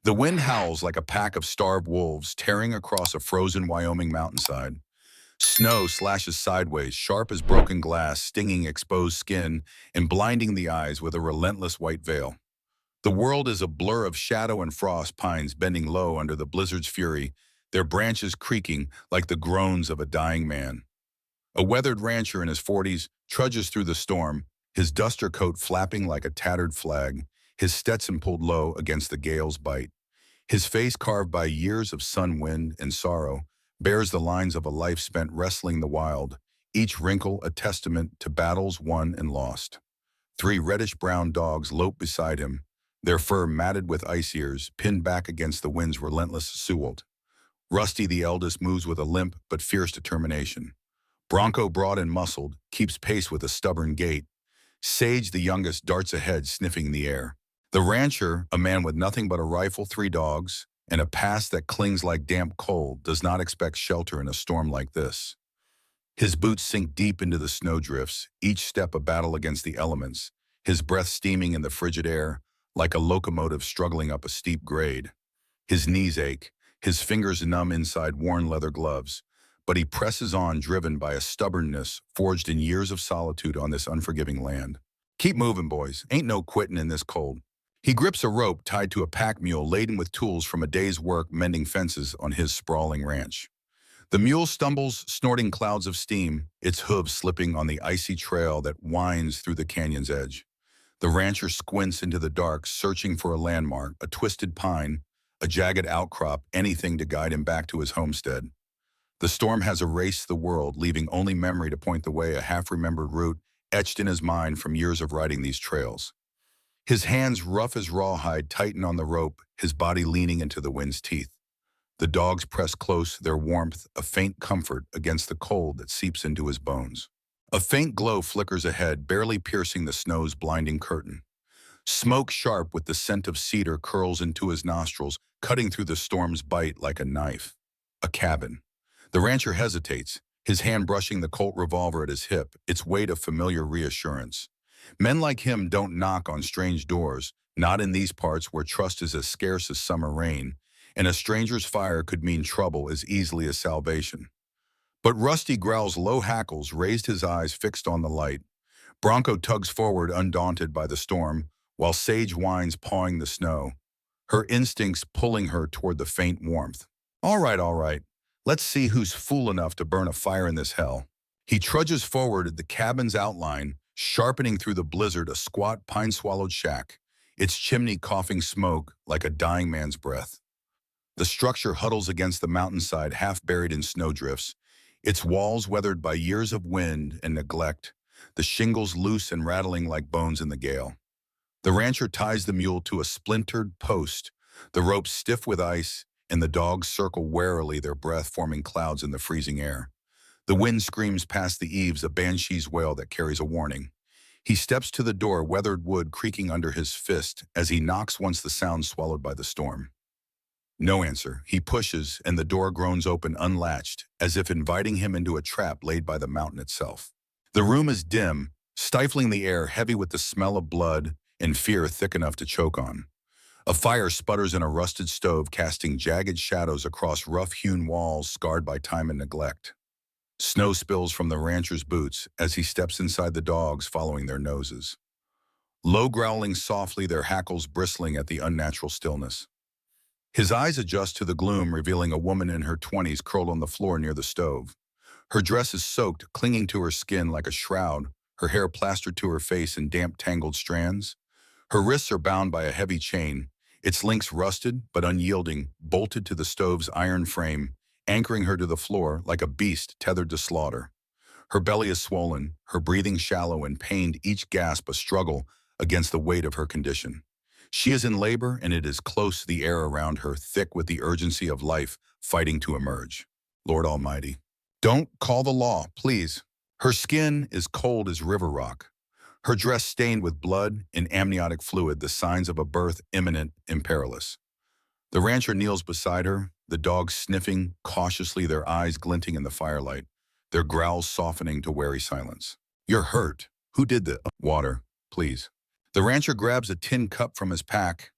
The wind howls like a pack of starved wolves tearing across a frozen Wyoming mountainside. Snow slashes sideways, sharp as broken glass, stinging exposed skin and blinding the eyes with a relentless white veil. The world is a blur of shadow and frost, pines bending low under the blizzard's fury, their branches creaking like the groans of a dying man. A weathered rancher in his 40s trudges through the storm, his duster coat flapping like a tattered flag, his Stetson pulled low against the gale's bite. His face, carved by years of sun, wind, and sorrow, bears the lines of a life spent wrestling the wild, each wrinkle a testament to battles won and lost. Three reddish-brown dogs lope beside him, their fur matted with ice ears, pinned back against the wind's relentless assault. Rusty, the eldest, moves with a limp but fierce determination. Bronco, broad and muscled, keeps pace with a stubborn gait. Sage, the youngest, darts ahead, sniffing the air. The rancher, a man with nothing but a rifle, three dogs, and a past that clings like damp coal, does not expect shelter in a storm like this. His boots sink deep into the snowdrifts, each step a battle against the elements, his breath steaming in the frigid air, like a locomotive struggling up a steep grade. His knees ache, his fingers numb inside worn leather gloves, but he presses on, driven by a stubbornness forged in years of solitude on this unforgiving land. Keep moving, boys. Ain't no quitting in this cold. He grips a rope tied to a pack mule laden with tools from a day's work mending fences on his sprawling ranch. The mule stumbles, snorting clouds of steam, its hooves slipping on the icy trail that winds through the canyon's edge. The rancher squints into the dark, searching for a landmark, a twisted pine, a jagged outcrop, anything to guide him back to his homestead. The storm has erased the world, leaving only memory to point the way, a half-remembered route etched in his mind from years of riding these trails. His hands, rough as rawhide, tighten on the rope, his body leaning into the wind's teeth. The dogs press close, their warmth a faint comfort against the cold that seeps into his bones. A faint glow flickers ahead, barely piercing the snow's blinding curtain. Smoke, sharp with the scent of cedar, curls into his nostrils, cutting through the storm's bite like a knife. A cabin. The rancher hesitates, his hand brushing the Colt revolver at his hip, its weight of familiar reassurance. Men like him don't knock on strange doors, not in these parts where trust is as scarce as summer rain, and a stranger's fire could mean trouble as easily as salvation. But Rusty growls low hackles, raised his eyes fixed on the light. Bronco tugs forward, undaunted by the storm, while Sage whines, pawing the snow, her instincts pulling her toward the faint warmth. All right. Let's see who's fool enough to burn a fire in this hell. He trudges forward at the cabin's outline, sharpening through the blizzard a squat, pine-swallowed shack, its chimney coughing smoke like a dying man's breath. The structure huddles against the mountainside, half buried in snowdrifts, its walls weathered by years of wind and neglect, the shingles loose and rattling like bones in the gale. The rancher ties the mule to a splintered post, the rope stiff with ice, and the dogs circle warily, their breath forming clouds in the freezing air. The wind screams past the eaves, a banshee's wail that carries a warning. He steps to the door, weathered wood creaking under his fist as he knocks, once the sound swallowed by the storm. No answer. He pushes, and the door groans open unlatched, as if inviting him into a trap laid by the mountain itself. The room is dim, stifling the air, heavy with the smell of blood and fear thick enough to choke on. A fire sputters in a rusted stove, casting jagged shadows across rough-hewn walls scarred by time and neglect. Snow spills from the rancher's boots as he steps inside, the dogs following their noses. Low growling softly, their hackles bristling at the unnatural stillness. His eyes adjust to the gloom, revealing a woman in her 20s curled on the floor near the stove. Her dress is soaked, clinging to her skin like a shroud, her hair plastered to her face in damp, tangled strands. Her wrists are bound by a heavy chain, its links rusted but unyielding, bolted to the stove's iron frame, anchoring her to the floor like a beast tethered to slaughter. Her belly is swollen, her breathing shallow and pained, each gasp a struggle against the weight of her condition. She is in labor, and it is close, the air around her thick with the urgency of life fighting to emerge. Lord Almighty, don't call the law, please. Her skin is cold as river rock, her dress stained with blood and amniotic fluid, the signs of a birth imminent and perilous. The rancher kneels beside her, the dogs sniffing cautiously, their eyes glinting in the firelight, their growls softening to wary silence. You're hurt. Who did the water, please? The rancher grabs a tin cup from his pack,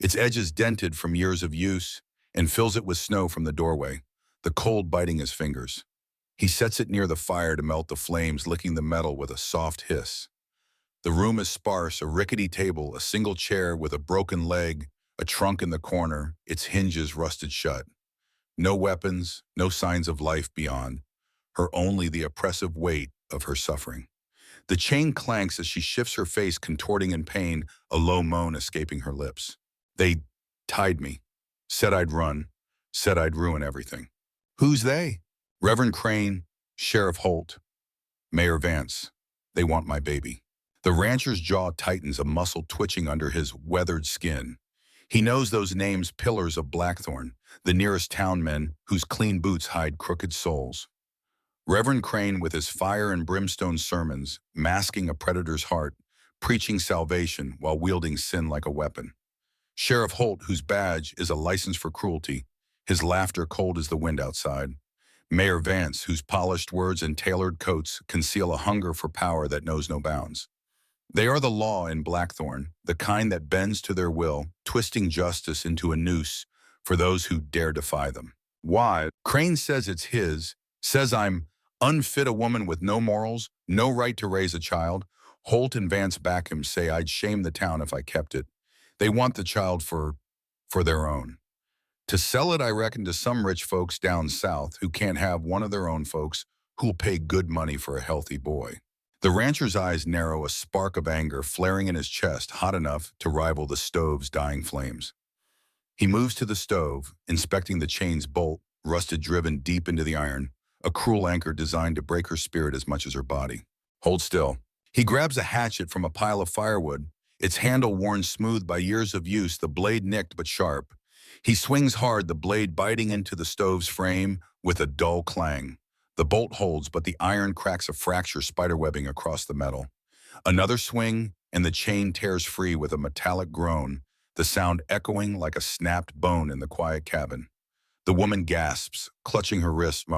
its edges dented from years of use, and fills it with snow from the doorway, the cold biting his fingers. He sets it near the fire to melt the flames, licking the metal with a soft hiss. The room is sparse, a rickety table, a single chair with a broken leg, a trunk in the corner, its hinges rusted shut. No weapons, no signs of life beyond, her only the oppressive weight of her suffering. The chain clanks as she shifts her face, contorting in pain, a low moan escaping her lips. They tied me, said I'd run, said I'd ruin everything. Who's they? Reverend Crane, Sheriff Holt, Mayor Vance. They want my baby. The rancher's jaw tightens, a muscle twitching under his weathered skin. He knows those names, pillars of Blackthorn, the nearest town men whose clean boots hide crooked souls. Reverend Crane, with his fire and brimstone sermons, masking a predator's heart, preaching salvation while wielding sin like a weapon. Sheriff Holt, whose badge is a license for cruelty, his laughter cold as the wind outside. Mayor Vance, whose polished words and tailored coats conceal a hunger for power that knows no bounds. They are the law in Blackthorn, the kind that bends to their will, twisting justice into a noose for those who dare defy them. Why? Crane says it's his, says I'm unfit, a woman with no morals, no right to raise a child. Holt and Vance back him, say I'd shame the town if I kept it. They want the child for their own. To sell it, I reckon, to some rich folks down south who can't have one of their own folks who'll pay good money for a healthy boy. The rancher's eyes narrow, a spark of anger flaring in his chest, hot enough to rival the stove's dying flames. He moves to the stove, inspecting the chain's bolt, rusted driven deep into the iron, a cruel anchor designed to break her spirit as much as her body. Hold still. He grabs a hatchet from a pile of firewood, its handle worn smooth by years of use, the blade nicked but sharp. He swings hard, the blade biting into the stove's frame with a dull clang. The bolt holds, but the iron cracks a fracture spiderwebbing across the metal. Another swing, and the chain tears free with a metallic groan, the sound echoing like a snapped bone in the quiet cabin. The woman gasps, clutching her wrist,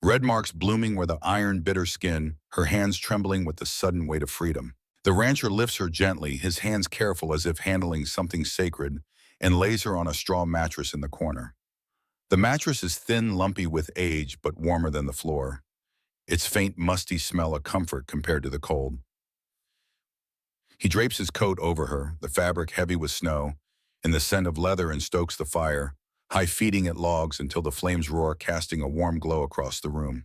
red marks blooming where the iron bit her skin, her hands trembling with the sudden weight of freedom. The rancher lifts her gently, his hands careful as if handling something sacred, and lays her on a straw mattress in the corner. The mattress is thin, lumpy with age, but warmer than the floor. Its faint, musty smell a comfort compared to the cold. He drapes his coat over her, the fabric heavy with snow, and the scent of leather, and stokes the fire, high-feeding at logs until the flames roar, casting a warm glow across the room.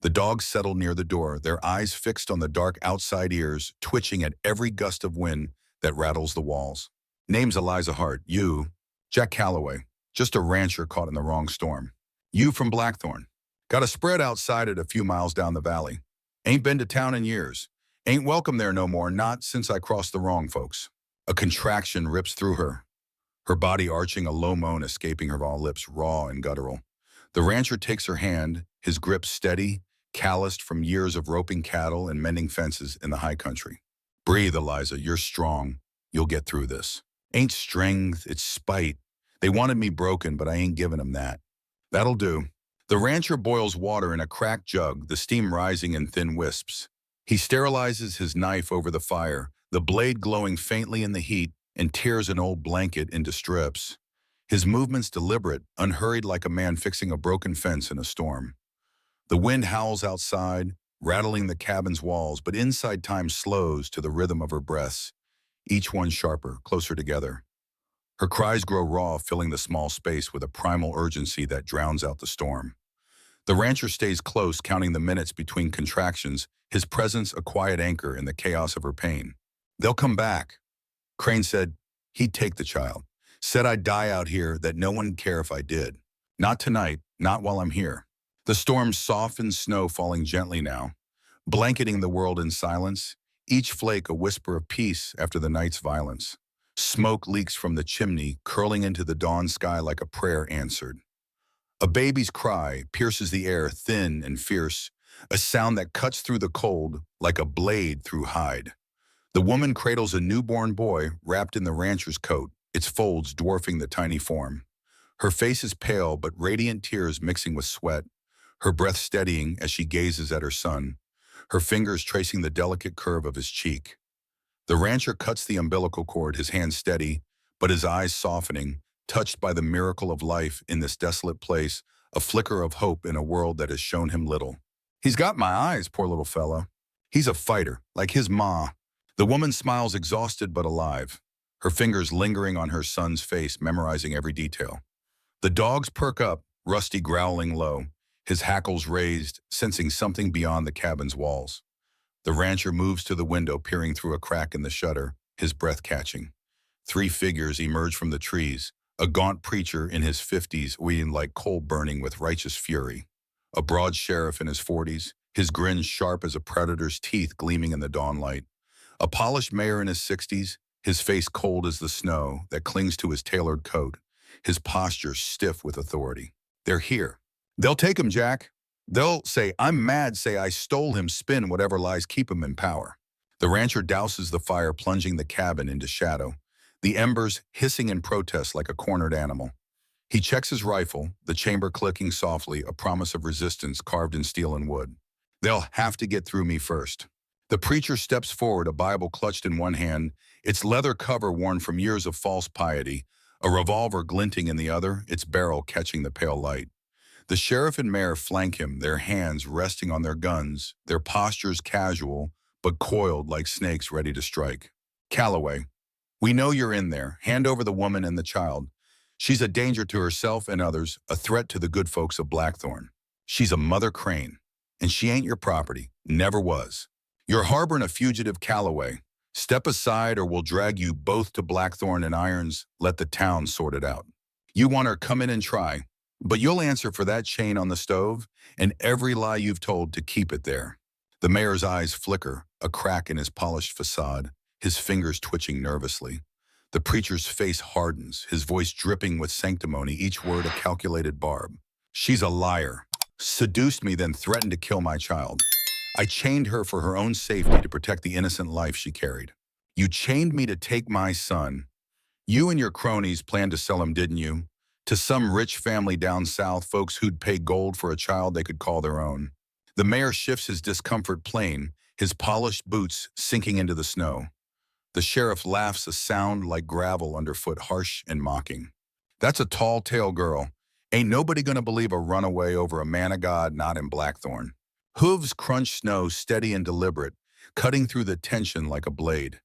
The dogs settle near the door, their eyes fixed on the dark outside, ears twitching at every gust of wind that rattles the walls. Name's Eliza Hart. You, Jack Calloway. Just a rancher caught in the wrong storm. You from Blackthorn. Got a spread outside it a few miles down the valley. Ain't been to town in years. Ain't welcome there no more, not since I crossed the wrong folks. A contraction rips through her, her body arching, a low moan escaping her raw lips, raw and guttural. The rancher takes her hand, his grip steady, calloused from years of roping cattle and mending fences in the high country. Breathe, Eliza, you're strong. You'll get through this. Ain't strength, it's spite. They wanted me broken, but I ain't giving them that. That'll do. The rancher boils water in a cracked jug, the steam rising in thin wisps. He sterilizes his knife over the fire, the blade glowing faintly in the heat, and tears an old blanket into strips. His movements deliberate, unhurried, like a man fixing a broken fence in a storm. The wind howls outside, rattling the cabin's walls, but inside time slows to the rhythm of her breaths, each one sharper, closer together. Her cries grow raw, filling the small space with a primal urgency that drowns out the storm. The rancher stays close, counting the minutes between contractions, his presence a quiet anchor in the chaos of her pain. They'll come back. Crane said he'd take the child. Said I'd die out here, that no one'd care if I did. Not tonight, not while I'm here. The storm's softened snow falling gently now, blanketing the world in silence, each flake a whisper of peace after the night's violence. Smoke leaks from the chimney, curling into the dawn sky like a prayer answered. A baby's cry pierces the air, thin and fierce, a sound that cuts through the cold like a blade through hide. The woman cradles a newborn boy wrapped in the rancher's coat, its folds dwarfing the tiny form. Her face is pale, but radiant, tears mixing with sweat, her breath steadying as she gazes at her son, her fingers tracing the delicate curve of his cheek. The rancher cuts the umbilical cord, his hand steady, but his eyes softening, touched by the miracle of life in this desolate place, a flicker of hope in a world that has shown him little. He's got my eyes, poor little fellow. He's a fighter, like his ma. The woman smiles exhausted but alive, her fingers lingering on her son's face, memorizing every detail. The dogs perk up, Rusty growling low, his hackles raised, sensing something beyond the cabin's walls. The rancher moves to the window, peering through a crack in the shutter, his breath catching. Three figures emerge from the trees, a gaunt preacher in his 50s, weeding like coal burning with righteous fury. A broad sheriff in his 40s, his grin sharp as a predator's teeth gleaming in the dawn light. A polished mayor in his 60s, his face cold as the snow that clings to his tailored coat, his posture stiff with authority. They're here. They'll take him, Jack. They'll say, I'm mad, say I stole him, spin whatever lies keep him in power. The rancher douses the fire, plunging the cabin into shadow, the embers hissing in protest like a cornered animal. He checks his rifle, the chamber clicking softly, a promise of resistance carved in steel and wood. They'll have to get through me first. The preacher steps forward, a Bible clutched in one hand, its leather cover worn from years of false piety, a revolver glinting in the other, its barrel catching the pale light. The sheriff and mayor flank him, their hands resting on their guns, their postures casual, but coiled like snakes ready to strike. Calloway, we know you're in there. Hand over the woman and the child. She's a danger to herself and others, a threat to the good folks of Blackthorn. She's a Mother Crane, and she ain't your property, never was. You're harboring a fugitive, Calloway. Step aside or we'll drag you both to Blackthorn and irons, let the town sort it out. You want her, come in and try, but you'll answer for that chain on the stove and every lie you've told to keep it there. The mayor's eyes flicker, a crack in his polished facade, his fingers twitching nervously. The preacher's face hardens, his voice dripping with sanctimony, each word a calculated barb. She's a liar. Seduced me, then threatened to kill my child. I chained her for her own safety to protect the innocent life she carried. You chained me to take my son. You and your cronies planned to sell him, didn't you? To some rich family down south, folks who'd pay gold for a child they could call their own. The mayor shifts his discomfort plane, his polished boots sinking into the snow. The sheriff laughs, a sound like gravel underfoot, harsh and mocking. That's a tall tale, girl. Ain't nobody gonna believe a runaway over a man of God not in Blackthorn. Hooves crunch snow, steady and deliberate, cutting through the tension like a blade.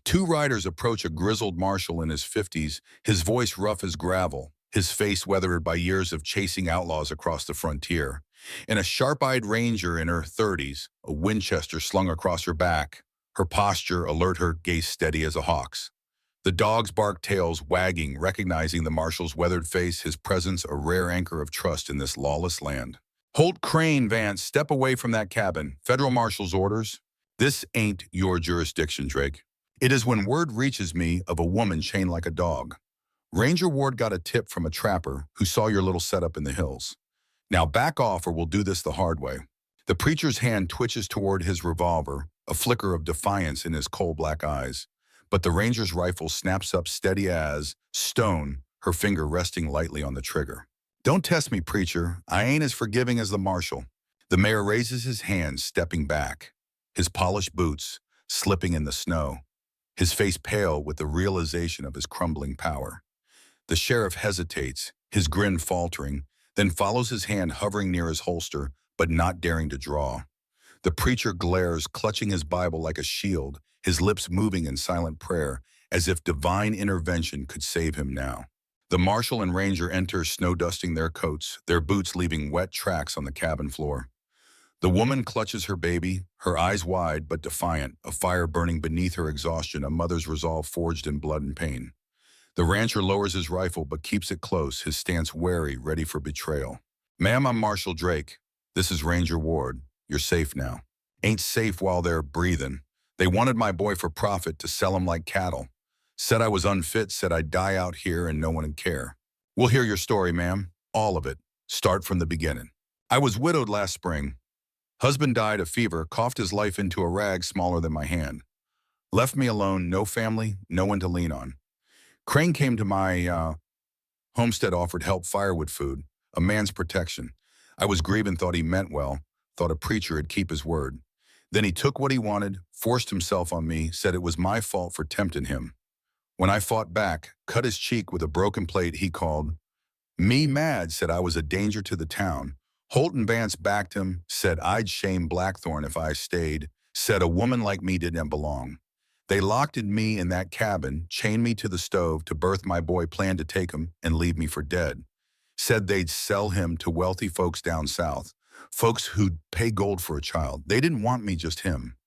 Two riders approach a grizzled marshal in his 50s, his voice rough as gravel, his face weathered by years of chasing outlaws across the frontier, and a sharp-eyed ranger in her 30s, a Winchester slung across her back, her posture alert, her gaze steady as a hawk's. The dogs bark, tails wagging, recognizing the marshal's weathered face, his presence a rare anchor of trust in this lawless land. Holt, Crane, Vance, step away from that cabin. Federal marshal's orders. This ain't your jurisdiction, Drake. It is when word reaches me of a woman chained like a dog. Ranger Ward got a tip from a trapper who saw your little setup in the hills. Now back off or we'll do this the hard way. The preacher's hand twitches toward his revolver, a flicker of defiance in his coal black eyes. But the ranger's rifle snaps up steady as stone, her finger resting lightly on the trigger. Don't test me, preacher. I ain't as forgiving as the marshal. The mayor raises his hand, stepping back, his polished boots slipping in the snow, his face pale with the realization of his crumbling power. The sheriff hesitates, his grin faltering, then follows his hand hovering near his holster, but not daring to draw. The preacher glares, clutching his Bible like a shield, his lips moving in silent prayer, as if divine intervention could save him now. The marshal and ranger enter, snow-dusting their coats, their boots leaving wet tracks on the cabin floor. The woman clutches her baby, her eyes wide but defiant, a fire burning beneath her exhaustion, a mother's resolve forged in blood and pain. The rancher lowers his rifle but keeps it close, his stance wary, ready for betrayal. Ma'am, I'm Marshal Drake. This is Ranger Ward. You're safe now. Ain't safe while they're breathing. They wanted my boy for profit, to sell him like cattle. Said I was unfit, said I'd die out here and no one would care. We'll hear your story, ma'am. All of it. Start from the beginning. I was widowed last spring. Husband died of fever, coughed his life into a rag smaller than my hand. Left me alone, no family, no one to lean on. Crane came to my homestead, offered help, firewood, food, a man's protection. I was grieving, thought he meant well, thought a preacher would keep his word. Then he took what he wanted, forced himself on me, said it was my fault for tempting him. When I fought back, cut his cheek with a broken plate, he called me mad, said I was a danger to the town. Holt and Vance backed him, said I'd shame Blackthorn if I stayed, said a woman like me didn't belong. They locked me in that cabin, chained me to the stove to birth my boy, planned to take him and leave me for dead. Said they'd sell him to wealthy folks down south, folks who'd pay gold for a child. They didn't want me, just him.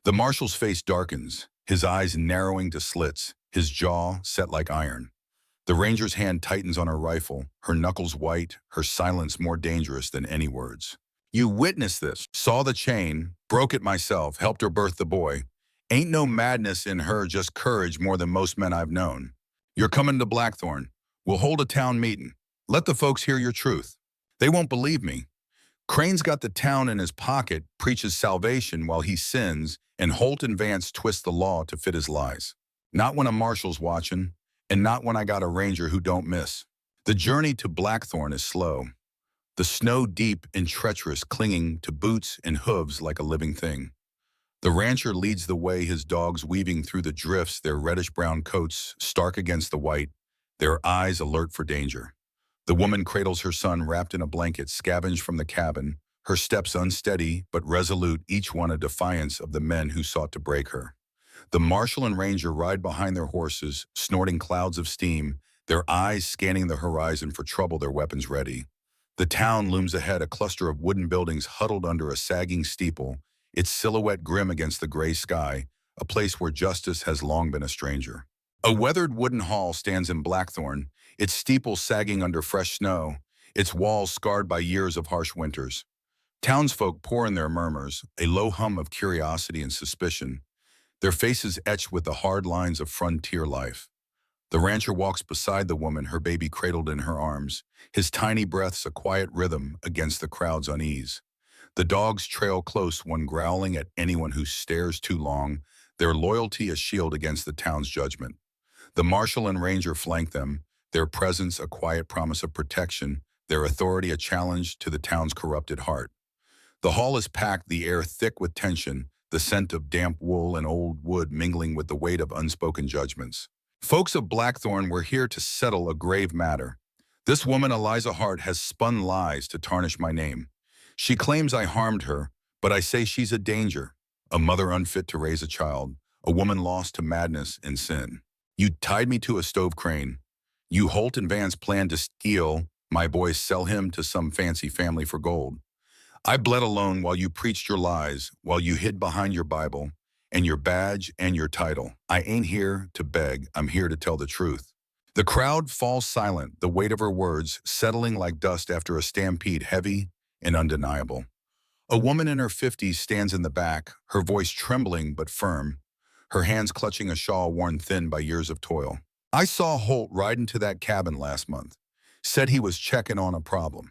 The marshal's face darkens, his eyes narrowing to slits, his jaw set like iron. The ranger's hand tightens on her rifle, her knuckles white, her silence more dangerous than any words. You witnessed this, saw the chain, broke it myself, helped her birth the boy. Ain't no madness in her, just courage more than most men I've known. You're coming to Blackthorn. We'll hold a town meeting. Let the folks hear your truth. They won't believe me. Crane's got the town in his pocket, preaches salvation while he sins, and Holt and Vance twist the law to fit his lies. Not when a marshal's watching, and not when I got a ranger who don't miss. The journey to Blackthorn is slow. The snow deep and treacherous, clinging to boots and hooves like a living thing. The rancher leads the way, his dogs weaving through the drifts, their reddish-brown coats stark against the white, their eyes alert for danger. The woman cradles her son wrapped in a blanket, scavenged from the cabin, her steps unsteady but resolute, each one a defiance of the men who sought to break her. The marshal and ranger ride behind their horses, snorting clouds of steam, their eyes scanning the horizon for trouble, their weapons ready. The town looms ahead, a cluster of wooden buildings huddled under a sagging steeple, its silhouette grim against the gray sky, a place where justice has long been a stranger. A weathered wooden hall stands in Blackthorn, its steeple sagging under fresh snow, its walls scarred by years of harsh winters. Townsfolk pour in their murmurs, a low hum of curiosity and suspicion, their faces etched with the hard lines of frontier life. The rancher walks beside the woman, her baby cradled in her arms, his tiny breaths a quiet rhythm against the crowd's unease. The dogs trail close, one growling at anyone who stares too long, their loyalty a shield against the town's judgment. The marshal and ranger flank them, their presence a quiet promise of protection, their authority a challenge to the town's corrupted heart. The hall is packed, the air thick with tension, the scent of damp wool and old wood mingling with the weight of unspoken judgments. Folks of Blackthorn, we're here to settle a grave matter. This woman, Eliza Hart, has spun lies to tarnish my name. She claims I harmed her, but I say she's a danger, a mother unfit to raise a child, a woman lost to madness and sin. You tied me to a stove crane. You, Holt and Vance, planned to steal my boy, sell him to some fancy family for gold. I bled alone while you preached your lies, while you hid behind your Bible and your badge and your title. I ain't here to beg, I'm here to tell the truth. The crowd falls silent, the weight of her words settling like dust after a stampede, heavy and undeniable. A woman in her 50s stands in the back, her voice trembling but firm, her hands clutching a shawl worn thin by years of toil. I saw Holt ride into that cabin last month. Said he was checking on a problem.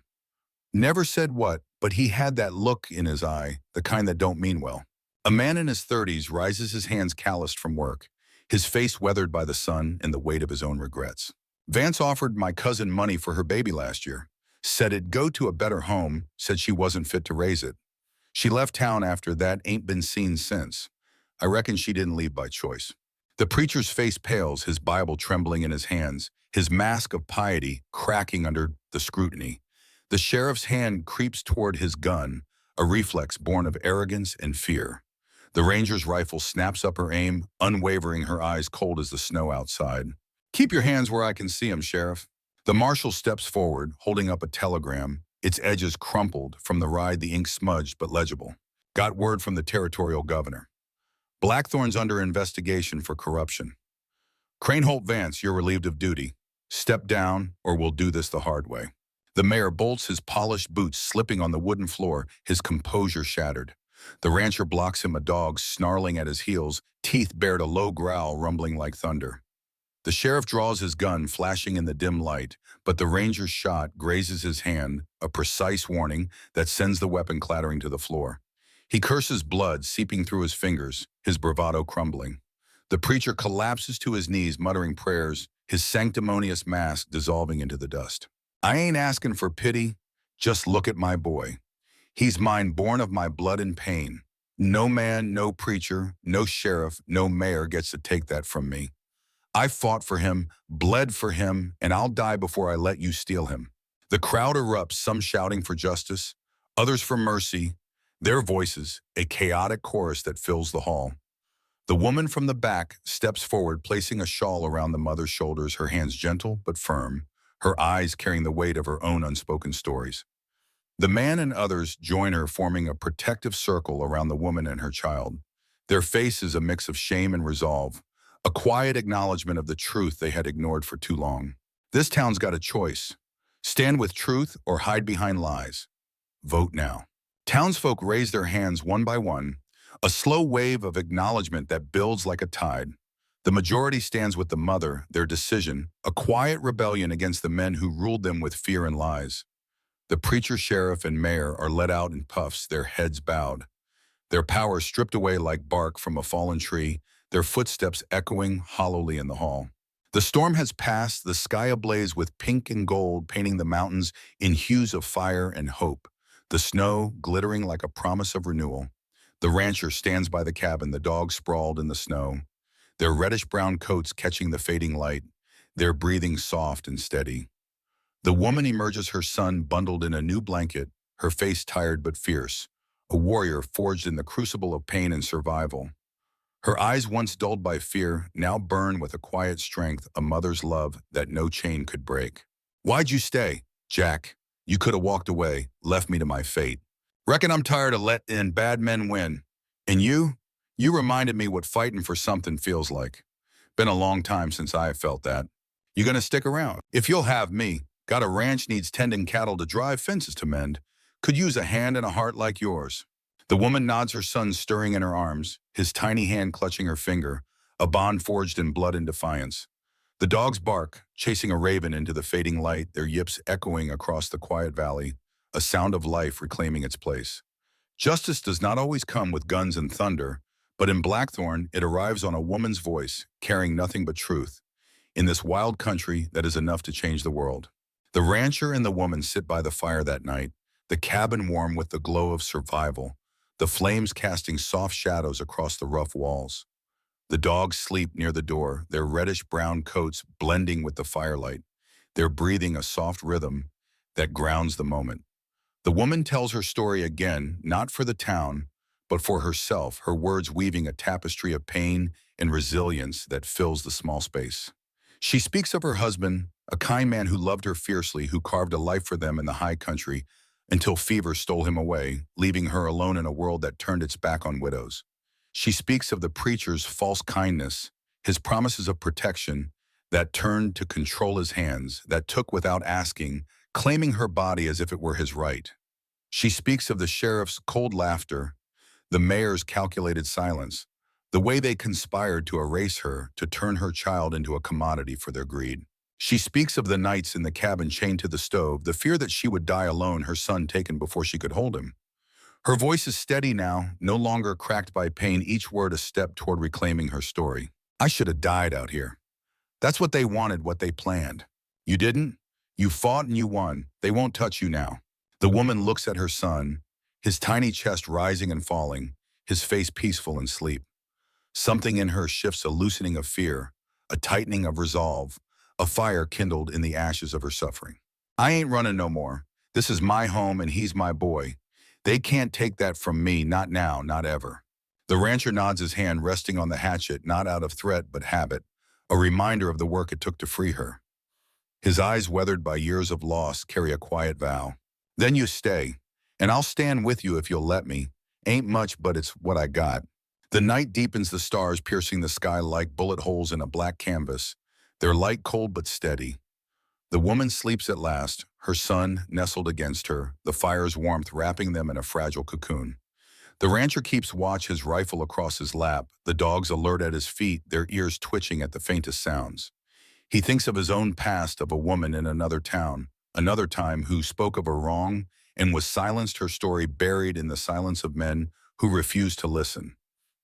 Never said what, but he had that look in his eye, the kind that don't mean well. A man in his 30s rises, his hands calloused from work, his face weathered by the sun and the weight of his own regrets. Vance offered my cousin money for her baby last year. Said it'd go to a better home, said she wasn't fit to raise it. She left town after that, ain't been seen since. I reckon she didn't leave by choice. The preacher's face pales, his Bible trembling in his hands, his mask of piety cracking under the scrutiny. The sheriff's hand creeps toward his gun, a reflex born of arrogance and fear. The ranger's rifle snaps up her aim, unwavering, her eyes cold as the snow outside. Keep your hands where I can see 'em, Sheriff. The marshal steps forward, holding up a telegram, its edges crumpled from the ride, the ink smudged but legible. Got word from the territorial governor. Blackthorn's under investigation for corruption. Crane, Holt, Vance, you're relieved of duty. Step down, or we'll do this the hard way. The mayor bolts, his polished boots slipping on the wooden floor, his composure shattered. The rancher blocks him, a dog snarling at his heels, teeth bared, a low growl rumbling like thunder. The sheriff draws his gun, flashing in the dim light, but the ranger's shot grazes his hand, a precise warning that sends the weapon clattering to the floor. He curses, blood seeping through his fingers, his bravado crumbling. The preacher collapses to his knees, muttering prayers, his sanctimonious mask dissolving into the dust. I ain't asking for pity, just look at my boy. He's mine, born of my blood and pain. No man, no preacher, no sheriff, no mayor gets to take that from me. I fought for him, bled for him, and I'll die before I let you steal him. The crowd erupts, some shouting for justice, others for mercy, their voices, a chaotic chorus that fills the hall. The woman from the back steps forward, placing a shawl around the mother's shoulders, her hands gentle but firm, her eyes carrying the weight of her own unspoken stories. The man and others join her, forming a protective circle around the woman and her child. Their faces a mix of shame and resolve, a quiet acknowledgement of the truth they had ignored for too long. This town's got a choice. Stand with truth or hide behind lies. Vote now. Townsfolk raise their hands one by one, a slow wave of acknowledgement that builds like a tide. The majority stands with the mother, their decision, a quiet rebellion against the men who ruled them with fear and lies. The preacher, sheriff, and mayor are let out in puffs, their heads bowed, their power stripped away like bark from a fallen tree, their footsteps echoing hollowly in the hall. The storm has passed, the sky ablaze with pink and gold, painting the mountains in hues of fire and hope, the snow glittering like a promise of renewal. The rancher stands by the cabin, the dogs sprawled in the snow, their reddish-brown coats catching the fading light, their breathing soft and steady. The woman emerges, her son bundled in a new blanket, her face tired but fierce, a warrior forged in the crucible of pain and survival. Her eyes, once dulled by fear, now burn with a quiet strength, a mother's love that no chain could break. Why'd you stay, Jack? You could have walked away, left me to my fate. Reckon I'm tired of letting bad men win. And you reminded me what fighting for something feels like. Been a long time since I felt that. You gonna stick around? If you'll have me, got a ranch, needs tending cattle to drive, fences to mend. Could use a hand and a heart like yours. The woman nods, her son stirring in her arms, his tiny hand clutching her finger, a bond forged in blood and defiance. The dogs bark, chasing a raven into the fading light, their yips echoing across the quiet valley, a sound of life reclaiming its place. Justice does not always come with guns and thunder, but in Blackthorn it arrives on a woman's voice, carrying nothing but truth, in this wild country that is enough to change the world. The rancher and the woman sit by the fire that night, the cabin warm with the glow of survival, the flames casting soft shadows across the rough walls. The dogs sleep near the door, their reddish-brown coats blending with the firelight, their breathing a soft rhythm that grounds the moment. The woman tells her story again, not for the town, but for herself, her words weaving a tapestry of pain and resilience that fills the small space. She speaks of her husband, a kind man who loved her fiercely, who carved a life for them in the high country until fever stole him away, leaving her alone in a world that turned its back on widows. She speaks of the preacher's false kindness, his promises of protection that turned to control his hands, that took without asking, claiming her body as if it were his right. She speaks of the sheriff's cold laughter, the mayor's calculated silence, the way they conspired to erase her, to turn her child into a commodity for their greed. She speaks of the nights in the cabin chained to the stove, the fear that she would die alone, her son taken before she could hold him. Her voice is steady now, no longer cracked by pain, each word a step toward reclaiming her story. I should have died out here. That's what they wanted, what they planned. You didn't? You fought and you won. They won't touch you now. The woman looks at her son, his tiny chest rising and falling, his face peaceful in sleep. Something in her shifts, a loosening of fear, a tightening of resolve, a fire kindled in the ashes of her suffering. I ain't running no more. This is my home and he's my boy. They can't take that from me, not now, not ever. The rancher nods, his hand resting on the hatchet, not out of threat but habit, a reminder of the work it took to free her. His eyes, weathered by years of loss, carry a quiet vow. Then you stay, and I'll stand with you if you'll let me. Ain't much, but it's what I got. The night deepens, the stars piercing the sky like bullet holes in a black canvas, their light cold but steady. The woman sleeps at last, her son nestled against her, the fire's warmth wrapping them in a fragile cocoon. The rancher keeps watch, his rifle across his lap, the dogs alert at his feet, their ears twitching at the faintest sounds. He thinks of his own past, of a woman in another town, another time, who spoke of her wrong and was silenced, her story buried in the silence of men who refused to listen.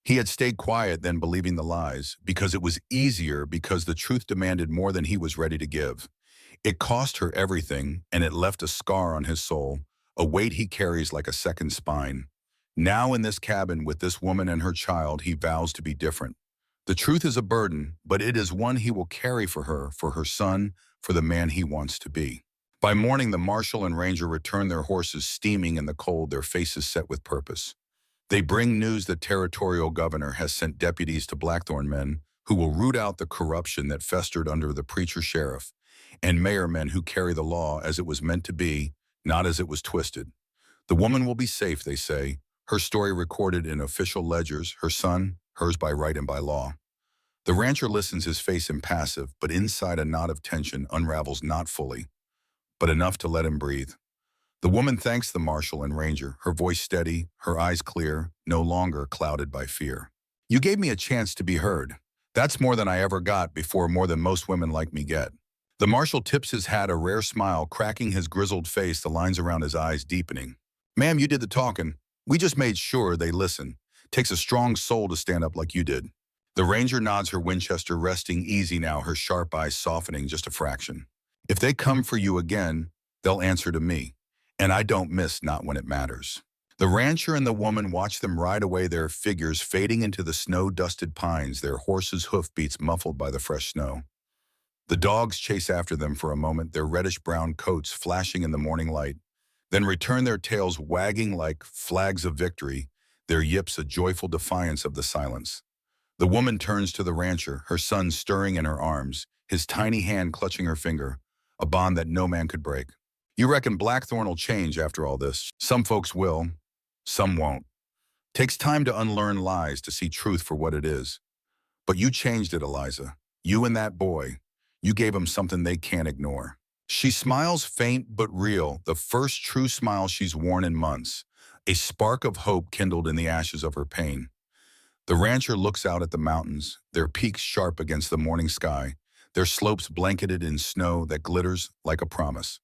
He had stayed quiet then, believing the lies, because it was easier, because the truth demanded more than he was ready to give. It cost her everything, and it left a scar on his soul, a weight he carries like a second spine. Now in this cabin with this woman and her child, he vows to be different. The truth is a burden, but it is one he will carry for her son, for the man he wants to be. By morning, the marshal and ranger return their horses steaming in the cold, their faces set with purpose. They bring news that territorial governor has sent deputies to Blackthorn men who will root out the corruption that festered under the preacher sheriff, and mayor men who carry the law as it was meant to be, not as it was twisted. The woman will be safe, they say, her story recorded in official ledgers, her son, hers by right and by law. The rancher listens, his face impassive, but inside a knot of tension unravels not fully, but enough to let him breathe. The woman thanks the marshal and ranger, her voice steady, her eyes clear, no longer clouded by fear. You gave me a chance to be heard. That's more than I ever got before, more than most women like me get. The marshal tips his hat, a rare smile cracking his grizzled face, the lines around his eyes deepening. Ma'am, you did the talking. We just made sure they listen. Takes a strong soul to stand up like you did. The ranger nods, her Winchester resting easy now, her sharp eyes softening just a fraction. If they come for you again, they'll answer to me. And I don't miss, not when it matters. The rancher and the woman watch them ride away, their figures fading into the snow-dusted pines, their horses' hoofbeats muffled by the fresh snow. The dogs chase after them for a moment, their reddish-brown coats flashing in the morning light, then return their tails wagging like flags of victory, their yips a joyful defiance of the silence. The woman turns to the rancher, her son stirring in her arms, his tiny hand clutching her finger, a bond that no man could break. You reckon Blackthorn will change after all this? Some folks will, some won't. Takes time to unlearn lies, to see truth for what it is. But you changed it, Eliza. You and that boy. You gave him something they can't ignore. She smiles, faint but real, the first true smile she's worn in months, a spark of hope kindled in the ashes of her pain. The rancher looks out at the mountains, their peaks sharp against the morning sky, their slopes blanketed in snow that glitters like a promise.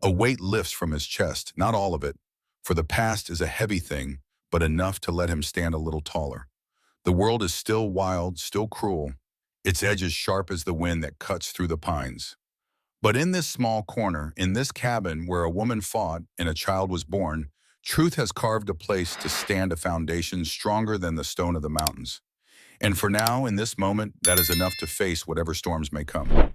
A weight lifts from his chest, not all of it, for the past is a heavy thing, but enough to let him stand a little taller. The world is still wild, still cruel, its edges sharp as the wind that cuts through the pines. But in this small corner, in this cabin where a woman fought and a child was born, truth has carved a place to stand, a foundation stronger than the stone of the mountains. And for now, in this moment, that is enough to face whatever storms may come.